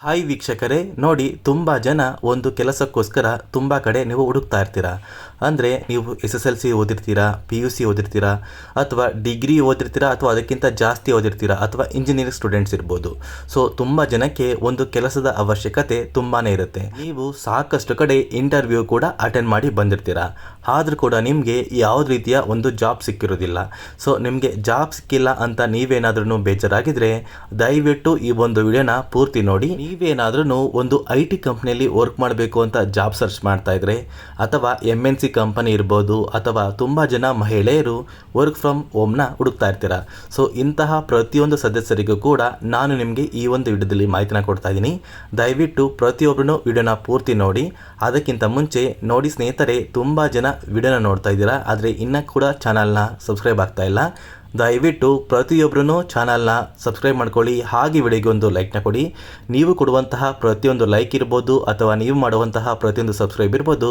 Hi ವೀಕ್ಷಕರೇ, ನೋಡಿ ತುಂಬ ಜನ ಒಂದು ಕೆಲಸಕ್ಕೋಸ್ಕರ ತುಂಬ ಕಡೆ ನೀವು ಹುಡುಕ್ತಾ ಇರ್ತೀರಾ. ಅಂದರೆ ನೀವು SSLC ಓದಿರ್ತೀರಾ, PUC ಓದಿರ್ತೀರಾ, ಅಥವಾ ಡಿಗ್ರಿ ಓದಿರ್ತೀರಾ, ಅಥವಾ ಅದಕ್ಕಿಂತ ಜಾಸ್ತಿ ಓದಿರ್ತೀರಾ, ಅಥವಾ ಇಂಜಿನಿಯರಿಂಗ್ ಸ್ಟೂಡೆಂಟ್ಸ್ ಇರ್ಬೋದು. ಸೊ ತುಂಬ ಜನಕ್ಕೆ ಒಂದು ಕೆಲಸದ ಅವಶ್ಯಕತೆ ತುಂಬಾ ಇರುತ್ತೆ. ನೀವು ಸಾಕಷ್ಟು ಕಡೆ ಇಂಟರ್ವ್ಯೂ ಕೂಡ ಅಟೆಂಡ್ ಮಾಡಿ ಬಂದಿರ್ತೀರಾ. ಆದರೂ ಕೂಡ ನಿಮಗೆ ಯಾವುದೇ ರೀತಿಯ ಒಂದು ಜಾಬ್ ಸಿಕ್ಕಿರೋದಿಲ್ಲ. ಸೊ ನಿಮಗೆ ಜಾಬ್ ಸಿಕ್ಕಿಲ್ಲ ಅಂತ ನೀವೇನಾದ್ರೂ ಬೇಜಾರಾಗಿದ್ದರೆ ದಯವಿಟ್ಟು ಈ ಒಂದು ವಿಡಿಯೋನ ಪೂರ್ತಿ ನೋಡಿ. ನೀವೇನಾದ್ರೂ ಒಂದು IT ಕಂಪ್ನಿಯಲ್ಲಿ ವರ್ಕ್ ಮಾಡಬೇಕು ಅಂತ ಜಾಬ್ ಸರ್ಚ್ ಮಾಡ್ತಾ ಇದ್ರೆ, ಅಥವಾ MNC ಕಂಪನಿ ಇರ್ಬೋದು, ಅಥವಾ ತುಂಬ ಜನ ಮಹಿಳೆಯರು ವರ್ಕ್ ಫ್ರಮ್ ಹೋಮ್ನ ಹುಡುಕ್ತಾ ಇರ್ತೀರಾ. ಸೊ ಇಂತಹ ಪ್ರತಿಯೊಂದು ಸದಸ್ಯರಿಗೂ ಕೂಡ ನಾನು ನಿಮಗೆ ಈ ಒಂದು ವಿಡಿಯೋದಲ್ಲಿ ಮಾಹಿತಿನ ಕೊಡ್ತಾ ಇದ್ದೀನಿ. ದಯವಿಟ್ಟು ಪ್ರತಿಯೊಬ್ಬರೂ ವಿಡಿಯೋನ ಪೂರ್ತಿ ನೋಡಿ. ಅದಕ್ಕಿಂತ ಮುಂಚೆ ನೋಡಿ ಸ್ನೇಹಿತರೆ, ತುಂಬ ಜನ ವಿಡಿಯೋನ ನೋಡ್ತಾ ಇದ್ದೀರಾ, ಆದರೆ ಇನ್ನೂ ಕೂಡ ಚಾನಲ್ನ ಸಬ್ಸ್ಕ್ರೈಬ್ ಆಗ್ತಾ ಇಲ್ಲ. ದಯವಿಟ್ಟು ಪ್ರತಿಯೊಬ್ಬರೂ ಚಾನಲ್ನ ಸಬ್ಸ್ಕ್ರೈಬ್ ಮಾಡ್ಕೊಳ್ಳಿ. ಹಾಗೆ ವಿಡಿಯೋಗೆ ಒಂದು ಲೈಕ್ನ ಕೊಡಿ. ನೀವು ಕೊಡುವಂತಹ ಪ್ರತಿಯೊಂದು ಲೈಕ್ ಇರ್ಬೋದು, ಅಥವಾ ನೀವು ಮಾಡುವಂತಹ ಪ್ರತಿಯೊಂದು ಸಬ್ಸ್ಕ್ರೈಬ್ ಇರ್ಬೋದು,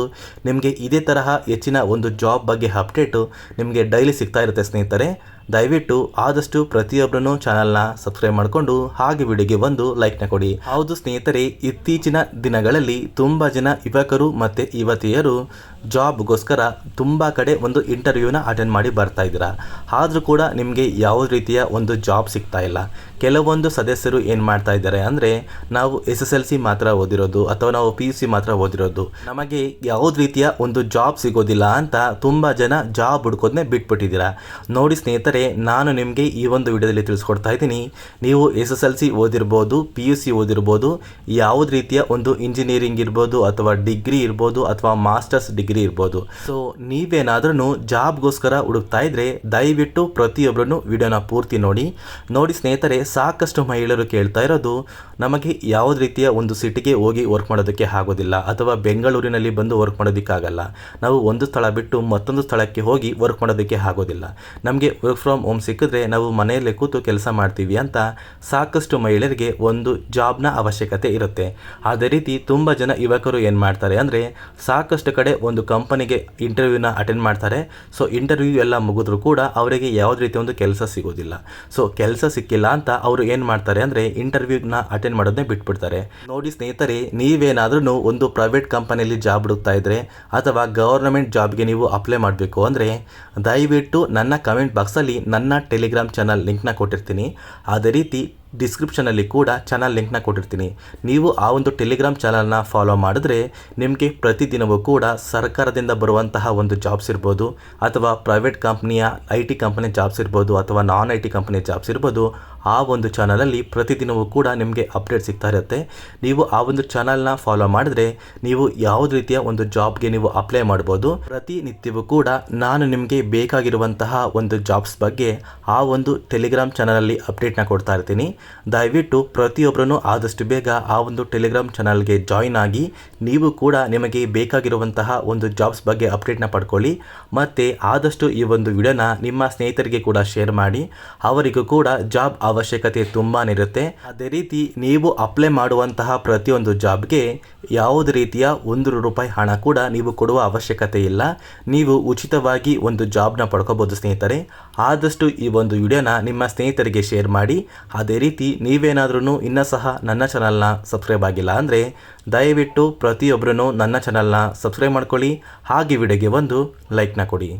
ನಿಮಗೆ ಇದೇ ತರಹ ಹೆಚ್ಚಿನ ಒಂದು ಜಾಬ್ ಬಗ್ಗೆ ಅಪ್ಡೇಟು ನಿಮಗೆ ಡೈಲಿ ಸಿಗ್ತಾ ಇರುತ್ತೆ ಸ್ನೇಹಿತರೆ. ದಯವಿಟ್ಟು ಆದಷ್ಟು ಪ್ರತಿಯೊಬ್ಬರೂ ಚಾನಲ್ನ ಸಬ್ಸ್ಕ್ರೈಬ್ ಮಾಡಿಕೊಂಡು ಹಾಗೆ ವಿಡಿಯೋಗೆ ಒಂದು ಲೈಕ್ನ ಕೊಡಿ. ಹೌದು ಸ್ನೇಹಿತರೆ, ಇತ್ತೀಚಿನ ದಿನಗಳಲ್ಲಿ ತುಂಬ ಜನ ಯುವಕರು ಮತ್ತು ಯುವತಿಯರು ಜಾಬ್ಗೋಸ್ಕರ ತುಂಬ ಕಡೆ ಒಂದು ಇಂಟರ್ವ್ಯೂನ ಅಟೆಂಡ್ ಮಾಡಿ ಬರ್ತಾ ಇದ್ದೀರಾ. ಆದರೂ ಕೂಡ ನಿಮಗೆ ಯಾವುದೇ ರೀತಿಯ ಒಂದು ಜಾಬ್ ಸಿಗ್ತಾ ಇಲ್ಲ. ಕೆಲವೊಂದು ಸದಸ್ಯರು ಏನು ಮಾಡ್ತಾ ಇದ್ದಾರೆ ಅಂದರೆ, ನಾವು SSLC ಮಾತ್ರ ಓದಿರೋದು, ಅಥವಾ ನಾವು PUC ಮಾತ್ರ ಓದಿರೋದು, ನಮಗೆ ಯಾವುದೇ ರೀತಿಯ ಒಂದು ಜಾಬ್ ಸಿಗೋದಿಲ್ಲ ಅಂತ ತುಂಬ ಜನ ಜಾಬ್ ಹುಡ್ಕೋದನ್ನೇ ಬಿಟ್ಬಿಟ್ಟಿದ್ದೀರಾ. ನೋಡಿ ಸ್ನೇಹಿತರೆ, ನಾನು ನಿಮಗೆ ಈ ಒಂದು ವಿಡಿಯೋದಲ್ಲಿ ತಿಳಿಸ್ಕೊಡ್ತಾ ಇದ್ದೀನಿ. ನೀವು SSLC ಓದಿರ್ಬೋದು, PUC ಓದಿರ್ಬೋದು, ಯಾವುದೇ ರೀತಿಯ ಒಂದು ಇಂಜಿನಿಯರಿಂಗ್ ಇರ್ಬೋದು, ಅಥವಾ ಡಿಗ್ರಿ ಇರ್ಬೋದು, ಅಥವಾ ಮಾಸ್ಟರ್ಸ್ ಡಿಗ್ರಿ ಇರ್ಬೋದು. ಸೊ ನೀವೇನಾದ್ರೂ ಜಾಬ್ಗೋಸ್ಕರ ಹುಡುಕ್ತಾ ಇದ್ರೆ ದಯವಿಟ್ಟು ಪ್ರತಿಯೊಬ್ಬರೂ ವಿಡಿಯೋನ ಪೂರ್ತಿ ನೋಡಿ. ನೋಡಿ ಸ್ನೇಹಿತರೆ, ಸಾಕಷ್ಟು ಮಹಿಳೆಯರು ಕೇಳ್ತಾ ಇರೋದು, ನಮಗೆ ಯಾವುದೇ ರೀತಿಯ ಒಂದು ಸಿಟಿಗೆ ಹೋಗಿ ವರ್ಕ್ ಮಾಡೋದಕ್ಕೆ ಆಗೋದಿಲ್ಲ, ಅಥವಾ ಬೆಂಗಳೂರಿನಲ್ಲಿ ಬಂದು ವರ್ಕ್ ಮಾಡೋದಕ್ಕಾಗಲ್ಲ, ನಾವು ಒಂದು ಸ್ಥಳ ಬಿಟ್ಟು ಮತ್ತೊಂದು ಸ್ಥಳಕ್ಕೆ ಹೋಗಿ ವರ್ಕ್ ಮಾಡೋದಕ್ಕೆ ಆಗೋದಿಲ್ಲ, ನಮಗೆ ವರ್ಕ್ ಫ್ರಮ್ ಹೋಮ್ ಸಿಕ್ಕಿದ್ರೆ ನಾವು ಮನೆಯಲ್ಲೇ ಕೂತು ಕೆಲಸ ಮಾಡ್ತೀವಿ ಅಂತ ಸಾಕಷ್ಟು ಮಹಿಳೆಯರಿಗೆ ಒಂದು ಜಾಬ್ನ ಅವಶ್ಯಕತೆ ಇರುತ್ತೆ. ಅದೇ ರೀತಿ ತುಂಬ ಜನ ಯುವಕರು ಏನು ಮಾಡ್ತಾರೆ ಅಂದರೆ, ಸಾಕಷ್ಟು ಕಡೆ ಒಂದು ಕಂಪನಿಗೆ ಇಂಟರ್ವ್ಯೂನ ಅಟೆಂಡ್ ಮಾಡ್ತಾರೆ. ಸೊ ಇಂಟರ್ವ್ಯೂ ಎಲ್ಲ ಮುಗಿದ್ರು ಕೂಡ ಅವರಿಗೆ ಯಾವುದೇ ರೀತಿಯ ಒಂದು ಕೆಲಸ ಸಿಗೋದಿಲ್ಲ. ಸೊ ಕೆಲಸ ಸಿಕ್ಕಿಲ್ಲ ಅಂತ ಅವರು ಏನು ಮಾಡ್ತಾರೆ ಅಂದರೆ ಇಂಟರ್ವ್ಯೂನ ಅಟೆಂಡ್ ಮಾಡೋದನ್ನೇ ಬಿಟ್ಬಿಡ್ತಾರೆ. ನೋಡಿ ಸ್ನೇಹಿತರೆ, ನೀವೇನಾದ್ರೂ ಒಂದು ಪ್ರೈವೇಟ್ ಕಂಪನಿಯಲ್ಲಿ ಜಾಬ್ ಹುಡುಕ್ತಾ ಇದ್ರೆ, ಅಥವಾ ಗವರ್ನಮೆಂಟ್ ಜಾಬ್ಗೆ ನೀವು ಅಪ್ಲೈ ಮಾಡಬೇಕು ಅಂದರೆ ದಯವಿಟ್ಟು ನನ್ನ ಕಮೆಂಟ್ ಬಾಕ್ಸಲ್ಲಿ ನನ್ನ ಟೆಲಿಗ್ರಾಮ್ ಚಾನಲ್ ಲಿಂಕ್ನ ಕೊಟ್ಟಿರ್ತೀನಿ. ಅದೇ ರೀತಿ ಡಿಸ್ಕ್ರಿಪ್ಷನಲ್ಲಿ ಕೂಡ ಚಾನಲ್ ಲಿಂಕ್ನ ಕೊಟ್ಟಿರ್ತೀನಿ. ನೀವು ಆ ಒಂದು ಟೆಲಿಗ್ರಾಮ್ ಚಾನಲ್ನ ಫಾಲೋ ಮಾಡಿದ್ರೆ ನಿಮಗೆ ಪ್ರತಿದಿನವೂ ಕೂಡ ಸರ್ಕಾರದಿಂದ ಬರುವಂತಹ ಒಂದು ಜಾಬ್ಸ್ ಇರ್ಬೋದು, ಅಥವಾ ಪ್ರೈವೇಟ್ ಕಂಪ್ನಿಯ IT ಕಂಪನಿ ಜಾಬ್ಸ್ ಇರ್ಬೋದು, ಅಥವಾ ನಾನ್ IT ಕಂಪನಿ ಜಾಬ್ಸ್ ಇರ್ಬೋದು, ಆ ಒಂದು ಚಾನಲಲ್ಲಿ ಪ್ರತಿದಿನವೂ ಕೂಡ ನಿಮಗೆ ಅಪ್ಡೇಟ್ ಸಿಗ್ತಾ ಇರುತ್ತೆ. ನೀವು ಆ ಒಂದು ಚಾನಲ್ನ ಫಾಲೋ ಮಾಡಿದ್ರೆ ನೀವು ಯಾವುದೇ ರೀತಿಯ ಒಂದು ಜಾಬ್ಗೆ ನೀವು ಅಪ್ಲೈ ಮಾಡ್ಬೋದು. ಪ್ರತಿನಿತ್ಯವೂ ಕೂಡ ನಾನು ನಿಮಗೆ ಬೇಕಾಗಿರುವಂತಹ ಒಂದು ಜಾಬ್ಸ್ ಬಗ್ಗೆ ಆ ಒಂದು ಟೆಲಿಗ್ರಾಮ್ ಚಾನಲಲ್ಲಿ ಅಪ್ಡೇಟ್ನ ಕೊಡ್ತಾ ಇರ್ತೀನಿ. ದಯವಿಟ್ಟು ಪ್ರತಿಯೊಬ್ಬರೂ ಆದಷ್ಟು ಬೇಗ ಆ ಒಂದು ಟೆಲಿಗ್ರಾಮ್ ಚಾನಲ್ಗೆ ಜಾಯಿನ್ ಆಗಿ ನೀವು ಕೂಡ ನಿಮಗೆ ಬೇಕಾಗಿರುವಂತಹ ಒಂದು ಜಾಬ್ಸ್ ಬಗ್ಗೆ ಅಪ್ಡೇಟ್ನ ಪಡ್ಕೊಳ್ಳಿ. ಮತ್ತು ಆದಷ್ಟು ಈ ಒಂದು ವಿಡಿಯೋನ ನಿಮ್ಮ ಸ್ನೇಹಿತರಿಗೆ ಕೂಡ ಶೇರ್ ಮಾಡಿ, ಅವರಿಗೂ ಕೂಡ ಜಾಬ್ ಅವಶ್ಯಕತೆ ತುಂಬಾ ಇರುತ್ತೆ. ಅದೇ ರೀತಿ ನೀವು ಅಪ್ಲೈ ಮಾಡುವಂತಹ ಪ್ರತಿಯೊಂದು ಜಾಬ್ಗೆ ಯಾವುದೇ ರೀತಿಯ ₹1 ಹಣ ಕೂಡ ನೀವು ಕೊಡುವ ಅವಶ್ಯಕತೆ ಇಲ್ಲ. ನೀವು ಉಚಿತವಾಗಿ ಒಂದು ಜಾಬ್ನ ಪಡ್ಕೋಬೋದು ಸ್ನೇಹಿತರೆ. ಆದಷ್ಟು ಈ ಒಂದು ವಿಡಿಯೋನ ನಿಮ್ಮ ಸ್ನೇಹಿತರಿಗೆ ಶೇರ್ ಮಾಡಿ. ಅದೇ ರೀತಿ ನೀವೇನಾದ್ರೂ ಇನ್ನೂ ಸಹ ನನ್ನ ಚಾನಲ್ನ ಸಬ್ಸ್ಕ್ರೈಬ್ ಆಗಿಲ್ಲ ಅಂದರೆ ದಯವಿಟ್ಟು ಪ್ರತಿಯೊಬ್ಬರೂ ನನ್ನ ಚಾನಲ್ನ ಸಬ್ಸ್ಕ್ರೈಬ್ ಮಾಡ್ಕೊಳ್ಳಿ. ಹಾಗೆ ವಿಡಿಯೋಗೆ ಒಂದು ಲೈಕ್ನ ಕೊಡಿ.